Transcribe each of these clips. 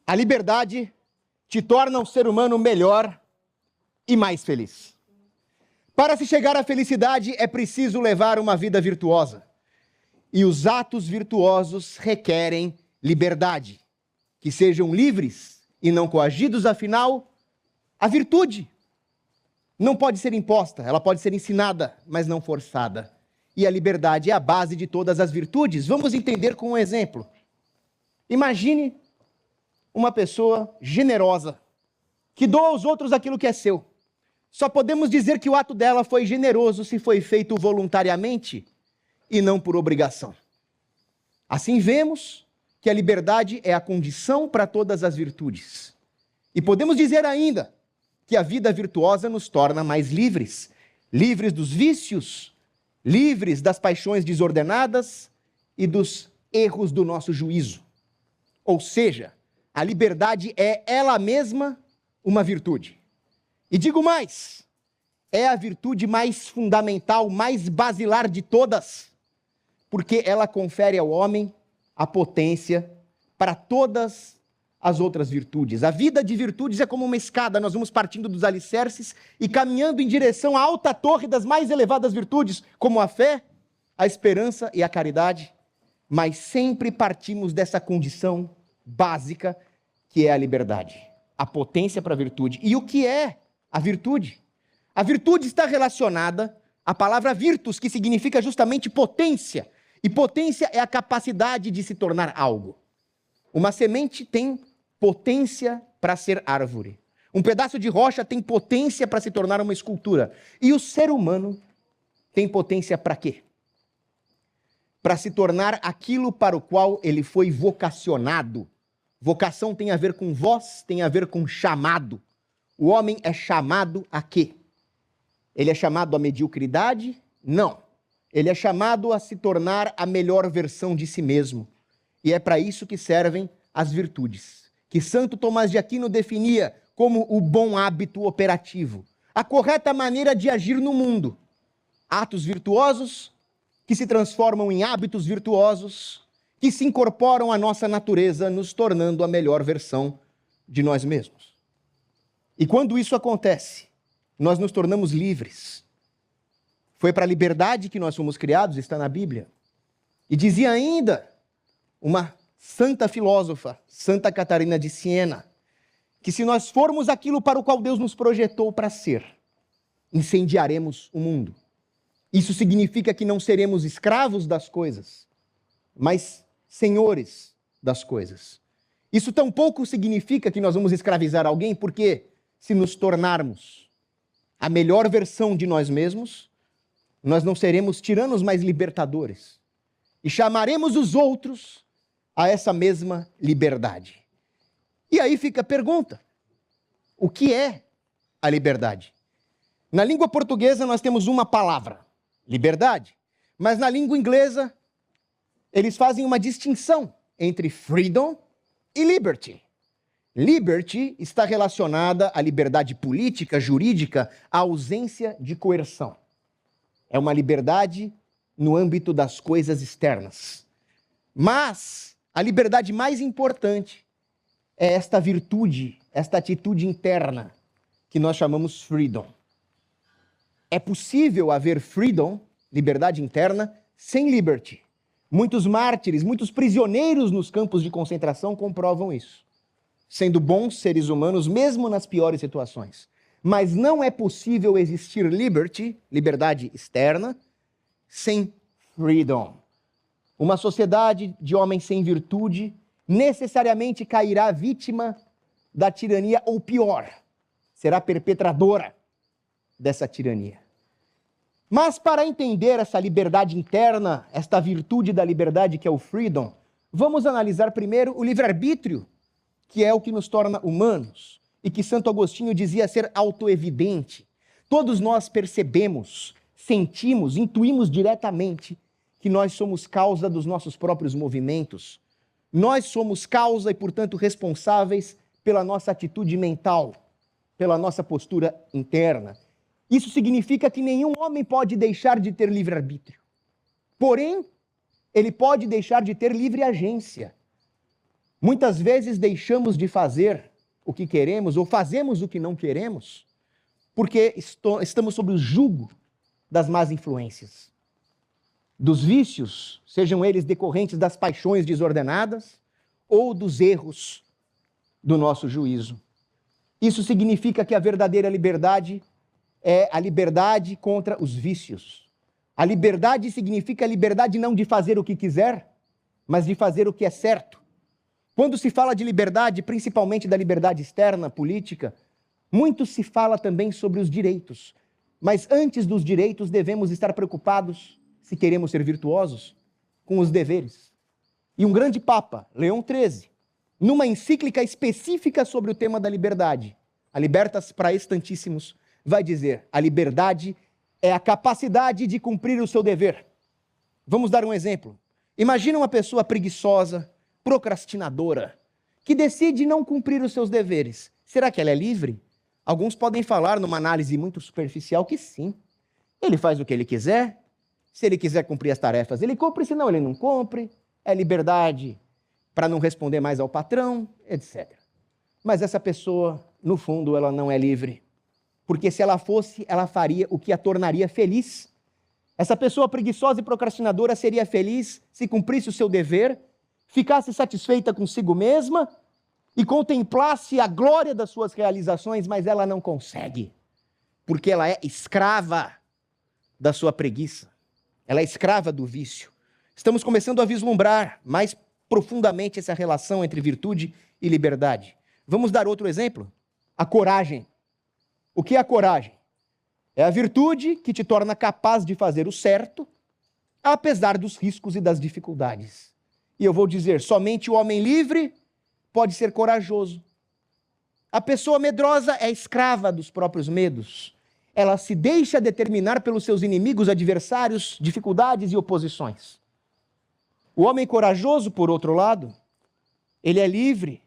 A liberdade te torna um ser humano melhor e mais feliz. Para se chegar à felicidade, é preciso levar uma vida virtuosa. E os atos virtuosos requerem liberdade. Que sejam livres e não coagidos, afinal, a virtude não pode ser imposta, ela pode ser ensinada, mas não forçada. E a liberdade é a base de todas as virtudes. Vamos entender com um exemplo. Imagine uma pessoa generosa, que doa aos outros aquilo que é seu. Só podemos dizer que o ato dela foi generoso se foi feito voluntariamente e não por obrigação. Assim vemos que a liberdade é a condição para todas as virtudes. E podemos dizer ainda que a vida virtuosa nos torna mais livres, livres dos vícios, livres das paixões desordenadas e dos erros do nosso juízo. Ou seja, a liberdade é ela mesma uma virtude. E digo mais, é a virtude mais fundamental, mais basilar de todas, porque ela confere ao homem a potência para todas as outras virtudes. A vida de virtudes é como uma escada, nós vamos partindo dos alicerces e caminhando em direção à alta torre das mais elevadas virtudes, como a fé, a esperança e a caridade, mas sempre partimos dessa condição básica que é a liberdade, a potência para a virtude. E o que é a virtude? A virtude está relacionada à palavra virtus, que significa justamente potência. E potência é a capacidade de se tornar algo. Uma semente tem potência para ser árvore. Um pedaço de rocha tem potência para se tornar uma escultura. E o ser humano tem potência para quê? Para se tornar aquilo para o qual ele foi vocacionado. Vocação tem a ver com voz, tem a ver com chamado. O homem é chamado a quê? Ele é chamado à mediocridade? Não. Ele é chamado a se tornar a melhor versão de si mesmo. E é para isso que servem as virtudes, que Santo Tomás de Aquino definia como o bom hábito operativo, a correta maneira de agir no mundo. Atos virtuosos que se transformam em hábitos virtuosos, que se incorporam à nossa natureza, nos tornando a melhor versão de nós mesmos. E quando isso acontece, nós nos tornamos livres. Foi para a liberdade que nós fomos criados, está na Bíblia. E dizia ainda uma santa filósofa, Santa Catarina de Siena, que se nós formos aquilo para o qual Deus nos projetou para ser, incendiaremos o mundo. Isso significa que não seremos escravos das coisas, mas senhores das coisas. Isso tampouco significa que nós vamos escravizar alguém, porque se nos tornarmos a melhor versão de nós mesmos, nós não seremos tiranos, mas libertadores. E chamaremos os outros a essa mesma liberdade. E aí fica a pergunta: o que é a liberdade? Na língua portuguesa nós temos uma palavra, liberdade, mas na língua inglesa eles fazem uma distinção entre freedom e liberty. Liberty está relacionada à liberdade política, jurídica, à ausência de coerção. É uma liberdade no âmbito das coisas externas. Mas a liberdade mais importante é esta virtude, esta atitude interna, que nós chamamos freedom. É possível haver freedom, liberdade interna, sem liberty. Muitos mártires, muitos prisioneiros nos campos de concentração comprovam isso, sendo bons seres humanos mesmo nas piores situações. Mas não é possível existir liberty, liberdade externa, sem freedom. Uma sociedade de homens sem virtude necessariamente cairá vítima da tirania, ou pior, será perpetradora dessa tirania. Mas para entender essa liberdade interna, esta virtude da liberdade que é o freedom, vamos analisar primeiro o livre-arbítrio, que é o que nos torna humanos, e que Santo Agostinho dizia ser autoevidente. Todos nós percebemos, sentimos, intuímos diretamente que nós somos causa dos nossos próprios movimentos. Nós somos causa e, portanto, responsáveis pela nossa atitude mental, pela nossa postura interna. Isso significa que nenhum homem pode deixar de ter livre-arbítrio. Porém, ele pode deixar de ter livre agência. Muitas vezes deixamos de fazer o que queremos ou fazemos o que não queremos porque estamos sob o jugo das más influências, dos vícios, sejam eles decorrentes das paixões desordenadas ou dos erros do nosso juízo. Isso significa que a verdadeira liberdade é a liberdade contra os vícios. A liberdade significa a liberdade não de fazer o que quiser, mas de fazer o que é certo. Quando se fala de liberdade, principalmente da liberdade externa, política, muito se fala também sobre os direitos. Mas antes dos direitos, devemos estar preocupados, se queremos ser virtuosos, com os deveres. E um grande Papa, Leão XIII, numa encíclica específica sobre o tema da liberdade, a Libertas Praestantíssimos, vai dizer: a liberdade é a capacidade de cumprir o seu dever. Vamos dar um exemplo. Imagina uma pessoa preguiçosa, procrastinadora, que decide não cumprir os seus deveres. Será que ela é livre? Alguns podem falar, numa análise muito superficial, que sim. Ele faz o que ele quiser. Se ele quiser cumprir as tarefas, ele cumpre, senão ele não cumpre. É liberdade para não responder mais ao patrão, etc. Mas essa pessoa, no fundo, ela não é livre. Porque se ela fosse, ela faria o que a tornaria feliz. Essa pessoa preguiçosa e procrastinadora seria feliz se cumprisse o seu dever, ficasse satisfeita consigo mesma e contemplasse a glória das suas realizações, mas ela não consegue, porque ela é escrava da sua preguiça, ela é escrava do vício. Estamos começando a vislumbrar mais profundamente essa relação entre virtude e liberdade. Vamos dar outro exemplo? A coragem. O que é a coragem? É a virtude que te torna capaz de fazer o certo, apesar dos riscos e das dificuldades. E eu vou dizer, somente o homem livre pode ser corajoso. A pessoa medrosa é escrava dos próprios medos. Ela se deixa determinar pelos seus inimigos, adversários, dificuldades e oposições. O homem corajoso, por outro lado, ele é livre,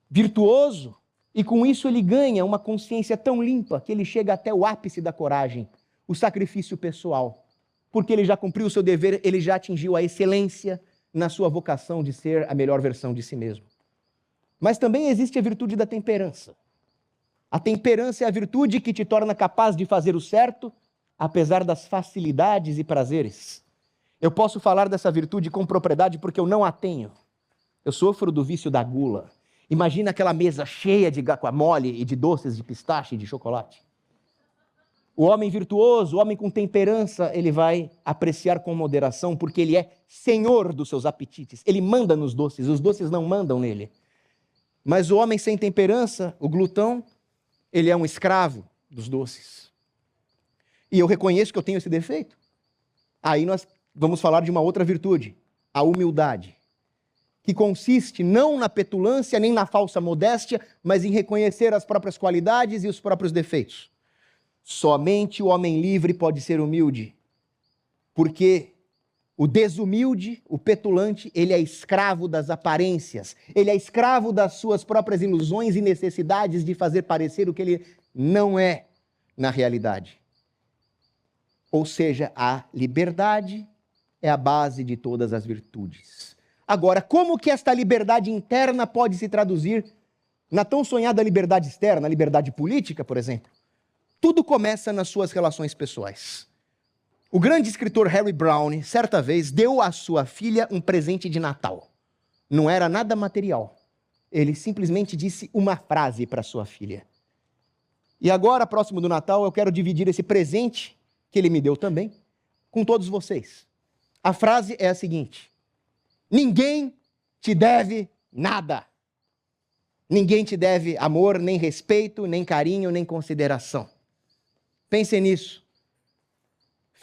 virtuoso, e com isso ele ganha uma consciência tão limpa que ele chega até o ápice da coragem, o sacrifício pessoal. Porque ele já cumpriu o seu dever, ele já atingiu a excelência na sua vocação de ser a melhor versão de si mesmo. Mas também existe a virtude da temperança. A temperança é a virtude que te torna capaz de fazer o certo, apesar das facilidades e prazeres. Eu posso falar dessa virtude com propriedade porque eu não a tenho. Eu sofro do vício da gula. Imagina aquela mesa cheia de guacamole e de doces de pistache e de chocolate. O homem virtuoso, o homem com temperança, ele vai apreciar com moderação, porque ele é senhor dos seus apetites. Ele manda nos doces, os doces não mandam nele. Mas o homem sem temperança, o glutão, ele é um escravo dos doces. E eu reconheço que eu tenho esse defeito. Aí nós vamos falar de uma outra virtude, a humildade, que consiste não na petulância nem na falsa modéstia, mas em reconhecer as próprias qualidades e os próprios defeitos. Somente o homem livre pode ser humilde, porque o desumilde, o petulante, ele é escravo das aparências, ele é escravo das suas próprias ilusões e necessidades de fazer parecer o que ele não é na realidade. Ou seja, a liberdade é a base de todas as virtudes. Agora, como que esta liberdade interna pode se traduzir na tão sonhada liberdade externa, a liberdade política, por exemplo? Tudo começa nas suas relações pessoais. O grande escritor Harry Browne, certa vez, deu à sua filha um presente de Natal. Não era nada material. Ele simplesmente disse uma frase para sua filha. E agora, próximo do Natal, eu quero dividir esse presente, que ele me deu também, com todos vocês. A frase é a seguinte: ninguém te deve nada. Ninguém te deve amor, nem respeito, nem carinho, nem consideração. Pensem nisso.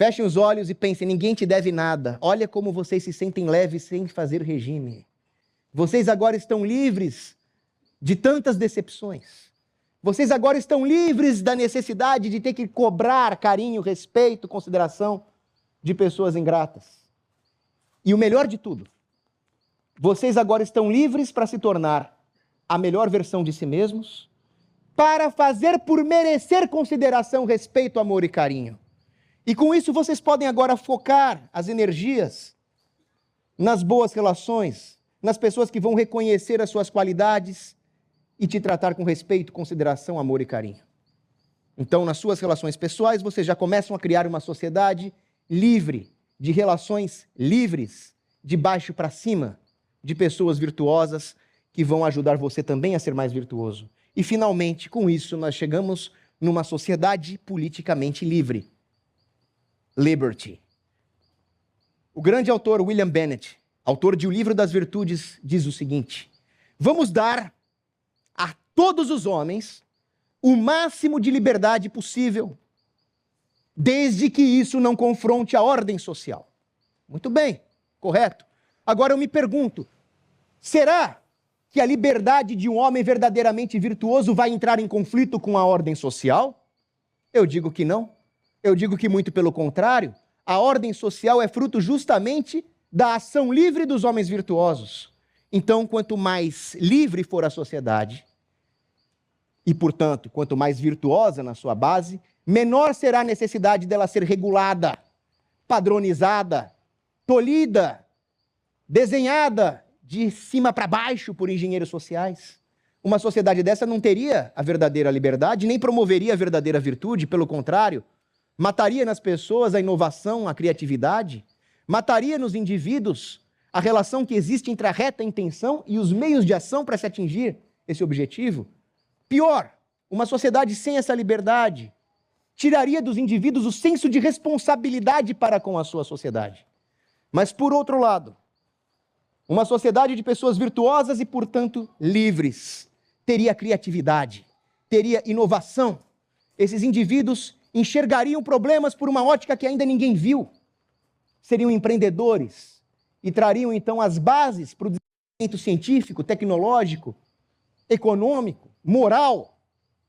Fechem os olhos e pensem, ninguém te deve nada. Olha como vocês se sentem leves sem fazer regime. Vocês agora estão livres de tantas decepções. Vocês agora estão livres da necessidade de ter que cobrar carinho, respeito, consideração de pessoas ingratas. E o melhor de tudo, vocês agora estão livres para se tornar a melhor versão de si mesmos, para fazer por merecer consideração, respeito, amor e carinho. E com isso vocês podem agora focar as energias nas boas relações, nas pessoas que vão reconhecer as suas qualidades e te tratar com respeito, consideração, amor e carinho. Então, nas suas relações pessoais, vocês já começam a criar uma sociedade livre, de relações livres, de baixo para cima, de pessoas virtuosas que vão ajudar você também a ser mais virtuoso. E, finalmente, com isso, nós chegamos numa sociedade politicamente livre. Liberty. O grande autor William Bennett, autor de O Livro das Virtudes, diz o seguinte: vamos dar a todos os homens o máximo de liberdade possível, desde que isso não confronte a ordem social. Muito bem, correto. Agora eu me pergunto, será que a liberdade de um homem verdadeiramente virtuoso vai entrar em conflito com a ordem social? Eu digo que não. Eu digo que muito pelo contrário, a ordem social é fruto justamente da ação livre dos homens virtuosos. Então, quanto mais livre for a sociedade, e, portanto, quanto mais virtuosa na sua base, menor será a necessidade dela ser regulada, padronizada, tolhida, desenhada de cima para baixo por engenheiros sociais. Uma sociedade dessa não teria a verdadeira liberdade, nem promoveria a verdadeira virtude, pelo contrário, mataria nas pessoas a inovação, a criatividade, mataria nos indivíduos a relação que existe entre a reta intenção e os meios de ação para se atingir esse objetivo. Pior, uma sociedade sem essa liberdade tiraria dos indivíduos o senso de responsabilidade para com a sua sociedade. Mas, por outro lado, uma sociedade de pessoas virtuosas e, portanto, livres, teria criatividade, teria inovação. Esses indivíduos enxergariam problemas por uma ótica que ainda ninguém viu. Seriam empreendedores e trariam, então, as bases para o desenvolvimento científico, tecnológico, econômico, moral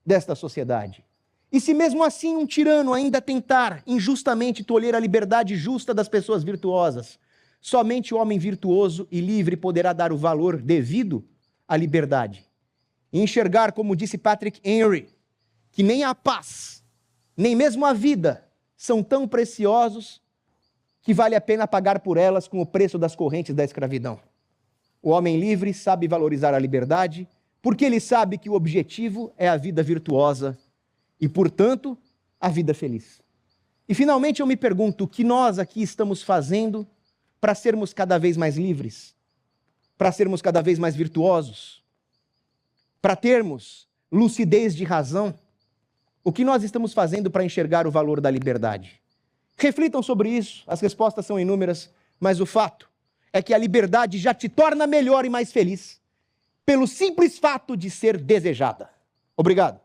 desta sociedade. E se mesmo assim um tirano ainda tentar injustamente tolher a liberdade justa das pessoas virtuosas, somente o homem virtuoso e livre poderá dar o valor devido à liberdade. E enxergar, como disse Patrick Henry, que nem a paz, nem mesmo a vida são tão preciosos que vale a pena pagar por elas com o preço das correntes da escravidão. O homem livre sabe valorizar a liberdade, porque ele sabe que o objetivo é a vida virtuosa e, portanto, a vida feliz. E, finalmente, eu me pergunto o que nós aqui estamos fazendo para sermos cada vez mais livres, para sermos cada vez mais virtuosos, para termos lucidez de razão. O que nós estamos fazendo para enxergar o valor da liberdade? Reflitam sobre isso, as respostas são inúmeras, mas o fato é que a liberdade já te torna melhor e mais feliz, pelo simples fato de ser desejada. Obrigado.